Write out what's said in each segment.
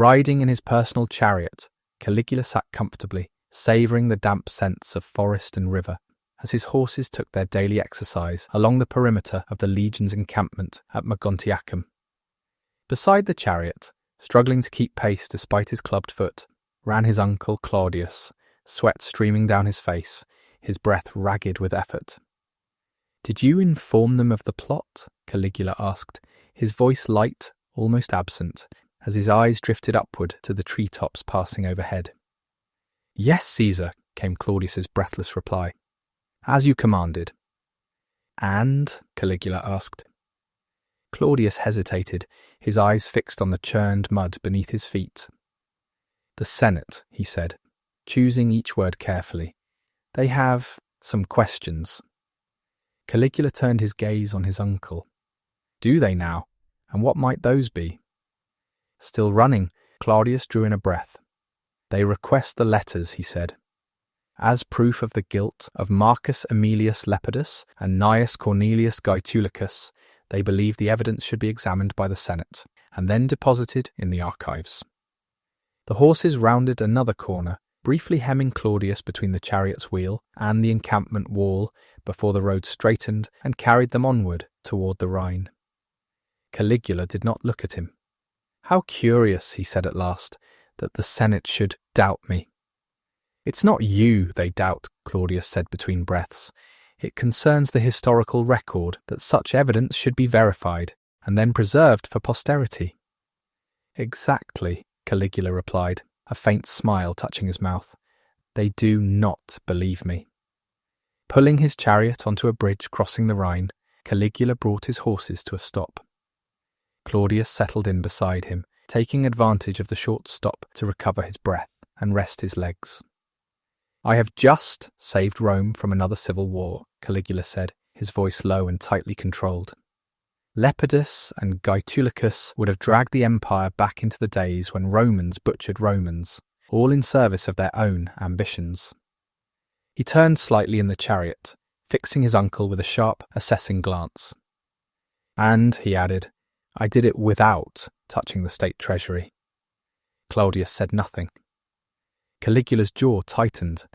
Riding in his personal chariot, Caligula sat comfortably, savouring the damp scents of forest and river, as his horses took their daily exercise along the perimeter of the legion's encampment at Mogontiacum. Beside the chariot, struggling to keep pace despite his clubbed foot, ran his uncle Claudius, sweat streaming down his face, his breath ragged with effort. "Did you inform them of the plot?" Caligula asked, his voice light, almost absent, as his eyes drifted upward to the treetops passing overhead. "Yes, Caesar," came Claudius's breathless reply. "As you commanded." "And?" Caligula asked. Claudius hesitated, his eyes fixed on the churned mud beneath his feet. "The Senate," he said, choosing each word carefully. "They have some questions." Caligula turned his gaze on his uncle. "Do they now? And what might those be?" Still running, Claudius drew in a breath. "They request the letters," he said. "As proof of the guilt of Marcus Aemilius Lepidus and Gnaeus Cornelius Gaetulicus, they believe the evidence should be examined by the Senate, and then deposited in the archives." The horses rounded another corner, briefly hemming Claudius between the chariot's wheel and the encampment wall before the road straightened and carried them onward toward the Rhine. Caligula did not look at him. "How curious," he said at last, "that the Senate should doubt me." "It's not you they doubt," Claudius said between breaths. "It concerns the historical record that such evidence should be verified and then preserved for posterity." "Exactly," Caligula replied, a faint smile touching his mouth. "They do not believe me." Pulling his chariot onto a bridge crossing the Rhine, Caligula brought his horses to a stop. Claudius settled in beside him, taking advantage of the short stop to recover his breath and rest his legs. "I have just saved Rome from another civil war," Caligula said, his voice low and tightly controlled. "Lepidus and Gaetulicus would have dragged the empire back into the days when Romans butchered Romans, all in service of their own ambitions." He turned slightly in the chariot, fixing his uncle with a sharp, assessing glance. "And," he added, "I did it without touching the state treasury." Claudius said nothing. Caligula's jaw tightened.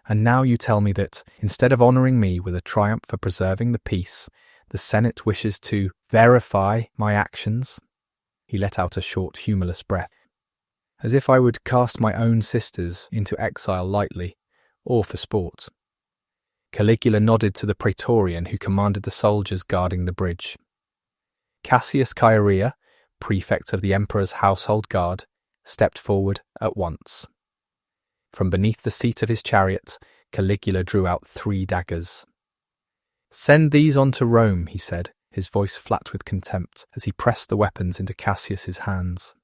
"And now you tell me that, instead of honouring me with a triumph for preserving the peace, the Senate wishes to verify my actions?" He let out a short, humourless breath. "As if I would cast my own sisters into exile lightly, or for sport." Caligula nodded to the praetorian who commanded the soldiers guarding the bridge. Cassius Chaerea, prefect of the emperor's household guard, stepped forward at once. From beneath the seat of his chariot, Caligula drew out 3 daggers. "Send these on to Rome," he said, his voice flat with contempt as he pressed the weapons into Cassius's hands.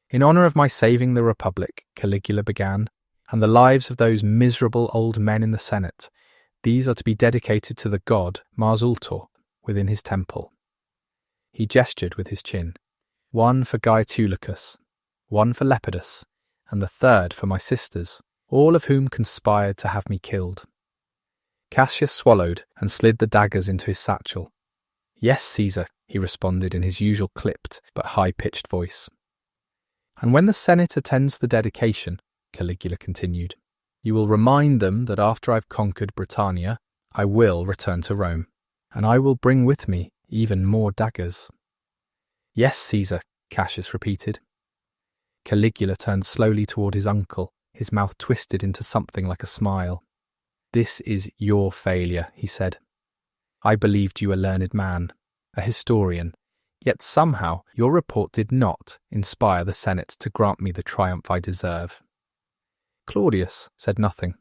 "In honour of my saving the Republic," Caligula began, "and the lives of those miserable old men in the Senate, these are to be dedicated to the god Mars Ultor within his temple." He gestured with his chin. "One for Gaetulicus, one for Lepidus, and the third for my sisters, all of whom conspired to have me killed." Cassius swallowed and slid the daggers into his satchel. "Yes, Caesar," he responded in his usual clipped but high-pitched voice. "And when the Senate attends the dedication," Caligula continued, "you will remind them that after I've conquered Britannia, I will return to Rome, and I will bring with me even more daggers." "Yes, Caesar," Cassius repeated. Caligula turned slowly toward his uncle, his mouth twisted into something like a smile. "This is your failure," he said. "I believed you a learned man, a historian, yet somehow your report did not inspire the Senate to grant me the triumph I deserve." Claudius said nothing.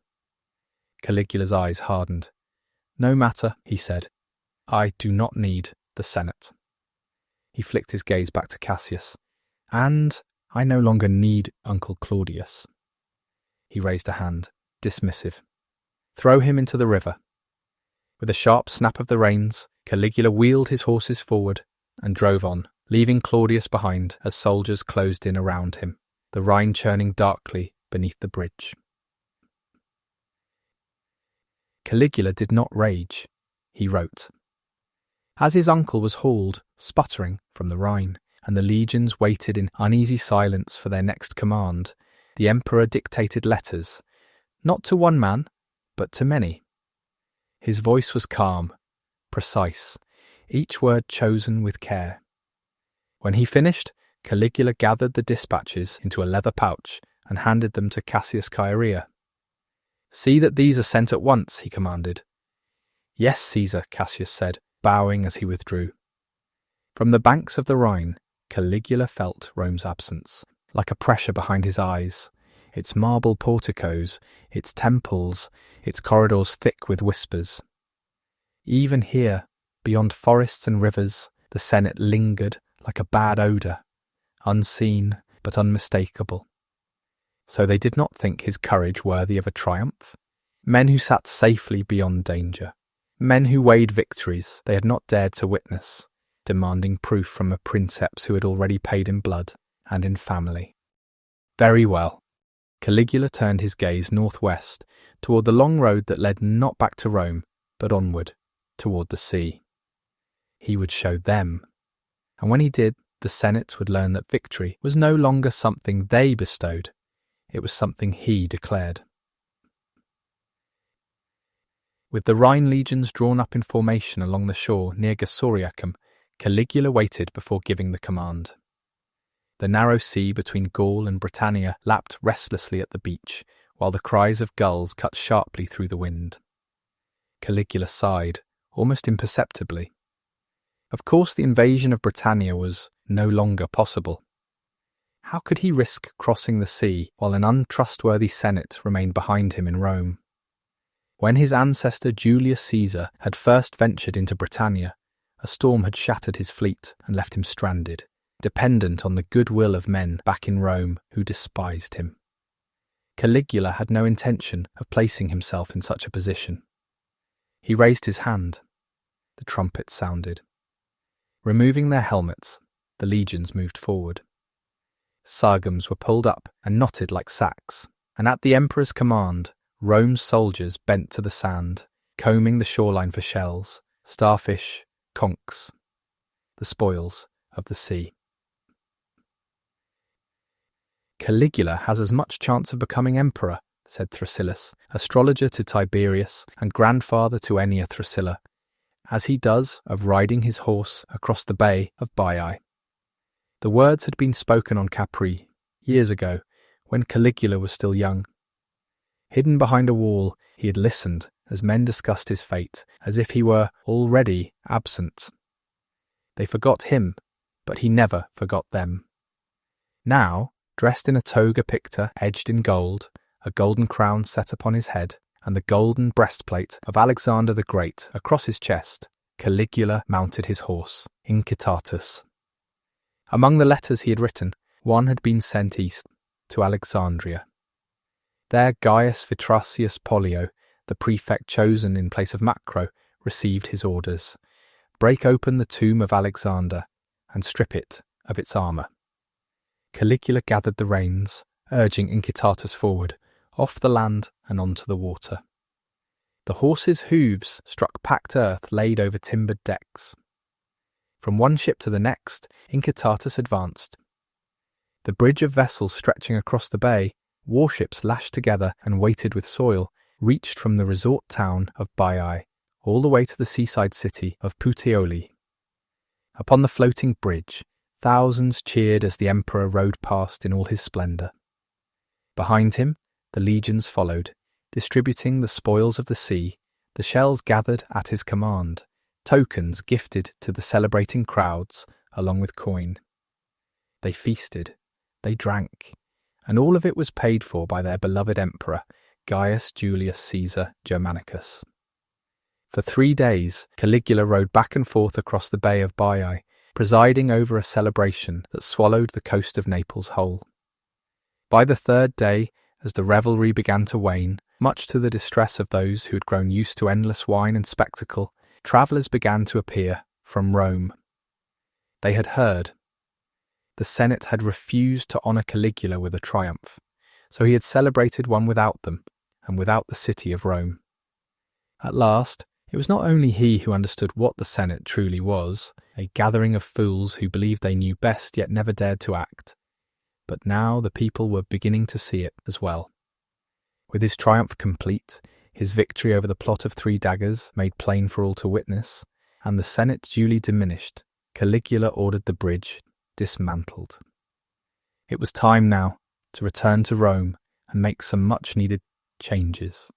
Caligula's eyes hardened. "No matter," he said. "I do not need the Senate." He flicked his gaze back to Cassius. "And I no longer need Uncle Claudius." He raised a hand, dismissive. "Throw him into the river." With a sharp snap of the reins, Caligula wheeled his horses forward and drove on, leaving Claudius behind as soldiers closed in around him, the Rhine churning darkly beneath the bridge. Caligula did not rage. He wrote. As his uncle was hauled, sputtering, from the Rhine, and the legions waited in uneasy silence for their next command, the emperor dictated letters, not to one man, but to many. His voice was calm, precise, each word chosen with care. When he finished, Caligula gathered the dispatches into a leather pouch and handed them to Cassius Chaerea. "See that these are sent at once," he commanded. "Yes, Caesar," Cassius said, bowing as he withdrew. From the banks of the Rhine, Caligula felt Rome's absence, like a pressure behind his eyes, its marble porticos, its temples, its corridors thick with whispers. Even here, beyond forests and rivers, the Senate lingered like a bad odour, unseen but unmistakable. So they did not think his courage worthy of a triumph. Men who sat safely beyond danger, men who weighed victories they had not dared to witness, demanding proof from a princeps who had already paid in blood and in family. Very well. Caligula turned his gaze northwest, toward the long road that led not back to Rome, but onward, toward the sea. He would show them. And when he did, the Senate would learn that victory was no longer something they bestowed. It was something he declared. With the Rhine legions drawn up in formation along the shore near Gassoriacum, Caligula waited before giving the command. The narrow sea between Gaul and Britannia lapped restlessly at the beach, while the cries of gulls cut sharply through the wind. Caligula sighed, almost imperceptibly. Of course, the invasion of Britannia was no longer possible. How could he risk crossing the sea while an untrustworthy Senate remained behind him in Rome? When his ancestor Julius Caesar had first ventured into Britannia, a storm had shattered his fleet and left him stranded, dependent on the goodwill of men back in Rome who despised him. Caligula had no intention of placing himself in such a position. He raised his hand. The trumpet sounded. Removing their helmets, the legions moved forward. Sagums were pulled up and knotted like sacks, and at the emperor's command, Rome's soldiers bent to the sand, combing the shoreline for shells, starfish, conchs, the spoils of the sea. "Caligula has as much chance of becoming emperor," said Thrasyllus, astrologer to Tiberius and grandfather to Ennia Thrasilla, "as he does of riding his horse across the bay of Baiae." The words had been spoken on Capri years ago, when Caligula was still young. Hidden behind a wall, he had listened as men discussed his fate, as if he were already absent. They forgot him, but he never forgot them. Now, dressed in a toga picta edged in gold, a golden crown set upon his head, and the golden breastplate of Alexander the Great across his chest, Caligula mounted his horse, Incitatus. Among the letters he had written, one had been sent east, to Alexandria. There Gaius Vitrasius Pollio, the prefect chosen in place of Macro, received his orders. Break open the tomb of Alexander, and strip it of its armour. Caligula gathered the reins, urging Incitatus forward, off the land and onto the water. The horses' hooves struck packed earth laid over timbered decks. From one ship to the next, Incitatus advanced. The bridge of vessels stretching across the bay, warships lashed together and weighted with soil, reached from the resort town of Baiae all the way to the seaside city of Puteoli. Upon the floating bridge, thousands cheered as the emperor rode past in all his splendour. Behind him, the legions followed, distributing the spoils of the sea, the shells gathered at his command, tokens gifted to the celebrating crowds, along with coin. They feasted, they drank, and all of it was paid for by their beloved emperor, Gaius Julius Caesar Germanicus. For 3 days, Caligula rode back and forth across the bay of Baiae, presiding over a celebration that swallowed the coast of Naples whole. By the 3rd day, as the revelry began to wane, much to the distress of those who had grown used to endless wine and spectacle, travellers began to appear from Rome. They had heard. The Senate had refused to honour Caligula with a triumph, so he had celebrated one without them, and without the city of Rome. At last, It was not only he who understood what the Senate truly was, a gathering of fools who believed they knew best yet never dared to act, but now the people were beginning to see it as well. With his triumph complete, his victory over the plot of 3 daggers made plain for all to witness, and the Senate duly diminished, Caligula ordered the bridge dismantled. It was time now to return to Rome and make some much-needed changes.